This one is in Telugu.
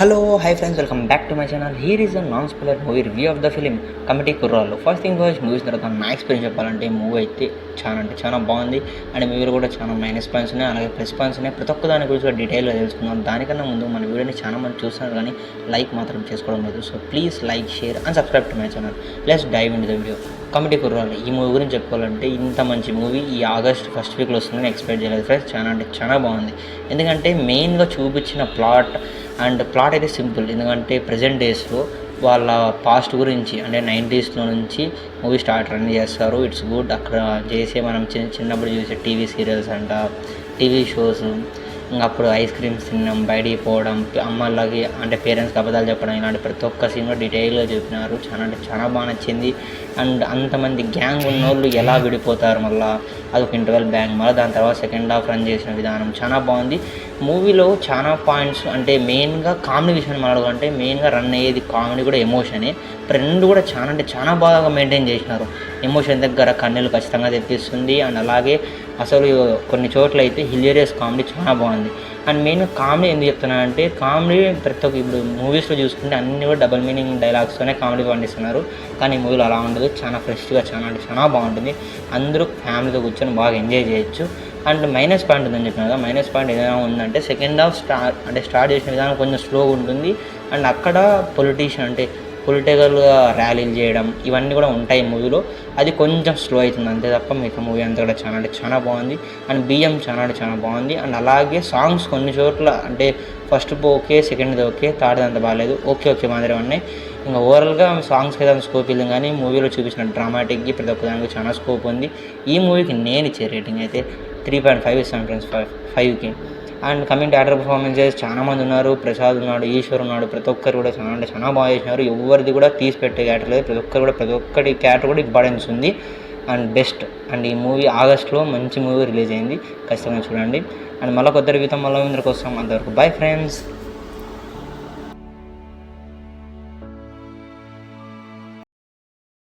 Hello hi friends, welcome back to my channel. Here is a non spoiler movie review of the film committee కుర్రాళ్ళు. ఫస్ట్ థింగ్ ఫస్ట్, మూవీస్ తర్వాత నా ఎక్స్పీరియన్స్ చెప్పాలంటే మూవీ అయితే చాలా బాగుంది. అండ్ మూవీలో కూడా చాలా మైనస్ పాయింట్స్ ఉన్నాయి, అలాగే ప్లస్ పాయింట్స్ ఉన్నాయి. ప్రతి ఒక్క దాని గురించి డీటెయిల్గా తెలుసుకుందాం. దానికన్నా ముందు మన వీడియోని చాలా మంది చూస్తున్నారు కానీ లైక్ మాత్రం చేసుకోవడం లేదు. So please like, share and subscribe to my channel. Let's dive in the video. Committee కుర్రాళ్ళు ఈ మూవీ గురించి చెప్పుకోవాలంటే, ఇంత మంచి మూవీ ఈ ఆగస్ట్ ఫస్ట్ వీక్లో వస్తుందని ఎక్స్పెక్ట్ చేయలేదు ఫ్రెండ్స్. చాలా బాగుంది. ఎందుకంటే మెయిన్గా చూపించిన ప్లాట్ అయితే సింపుల్. ఎందుకంటే ప్రజెంట్ డేస్లో వాళ్ళ పాస్ట్ గురించి అంటే 90sలో నుంచి మూవీ రన్ చేస్తారు. It's good. అక్కడ చేసే మనం చిన్నప్పుడు చూసే టీవీ సీరియల్స్ టీవీ షోస్, ఇంకా అప్పుడు ఐస్ క్రీమ్స్ తినడం, బయటికి పోవడం, అమ్మలకి అంటే పేరెంట్స్కి అబద్ధాలు చెప్పడం, ఇలాంటి ప్రతి ఒక్క సీన్లో డీటెయిల్గా చెప్పినారు. చాలా బాగా నచ్చింది. అండ్ అంతమంది గ్యాంగ్ ఉన్నోళ్ళు ఎలా విడిపోతారు, మళ్ళీ అదొక ఇంటర్వెల్ బ్యాంగ్, మళ్ళీ దాని తర్వాత సెకండ్ హాఫ్ రన్ చేసిన విధానం చాలా బాగుంది. మూవీలో చాలా పాయింట్స్ అంటే మెయిన్గా కామెడీ విషయాన్ని మాట్లాడుకుంటే మెయిన్గా రన్ అయ్యేది కామెడీ కూడా ఎమోషనే. రెండు కూడా చాలా బాగా మెయింటైన్ చేసినారు. ఎమోషన్ దగ్గర కన్నీళ్ళు ఖచ్చితంగా తెప్పిస్తుంది. అండ్ అలాగే అసలు కొన్ని చోట్ల అయితే హిలేరియస్ కామెడీ చాలా బాగుంది. అండ్ మెయిన్గా కామెడీ ఎందుకు చెప్తున్నానంటే, కామెడీ ప్రతి ఒక్క ఇప్పుడు మూవీస్లో చూసుకుంటే అన్నీ కూడా డబుల్ మీనింగ్ డైలాగ్స్తోనే కామెడీ పండిస్తున్నారు. కానీ మూవీలో అలా ఉండదు. చాలా ఫ్రెష్గా చాలా బాగుంటుంది. అందరూ ఫ్యామిలీతో కూర్చొని బాగా ఎంజాయ్ చేయొచ్చు. అండ్ మైనస్ పాయింట్ ఉందని చెప్పిన కదా, మైనస్ పాయింట్ ఏదైనా ఉందంటే సెకండ్ హాఫ్ స్టార్ట్ చేసిన విధానం కొంచెం స్లోగా ఉంటుంది. అండ్ అక్కడ పొలిటికల్గా ర్యాలీలు చేయడం ఇవన్నీ కూడా ఉంటాయి మూవీలో. అది కొంచెం స్లో అవుతుంది అంతే తప్ప మిగతా మూవీ అంతా కూడా చాలా బాగుంది. అండ్ బిఎం చాలా బాగుంది. అండ్ అలాగే సాంగ్స్ కొన్ని చోట్ల అంటే first okay, second okay, third అంత బాగాలేదు, ఓకే మాదిరి ఉన్నాయి. ఇంకా ఓవరాల్గా సాంగ్స్కి ఏదైనా స్కోప్ ఇల్లు, కానీ మూవీలో చూపించిన డ్రామాటిక్కి ప్రతి ఒక్క దానికి చాలా స్కోప్ ఉంది. ఈ మూవీకి నేను ఇచ్చే రేటింగ్ అయితే 3.5 ఇస్తాను ఫ్రెండ్స్, 5కి. అండ్ కమింగ్ యాక్టర్ పర్ఫార్మెన్సెస్ చాలా మంది ఉన్నారు. ప్రసాద్ ఉన్నాడు, ఈశ్వర్ ఉన్నాడు. ప్రతి ఒక్కరు కూడా చాలా బాగా చేసినారు. ఎవరిది కూడా తీసి పెట్టే క్యారెక్టర్ లేదు. ప్రతి ఒక్కటి క్యారెక్టర్ కూడా ఇంపార్టెన్స్ ఉంది. And best. అండ్ ఈ మూవీ ఆగస్ట్లో మంచి మూవీ రిలీజ్ అయింది, ఖచ్చితంగా చూడండి. అండ్ మళ్ళీ కొత్త రివ్యూతో మళ్ళీ ముందరికి వస్తాం. అంతవరకు బై ఫ్రెండ్స్.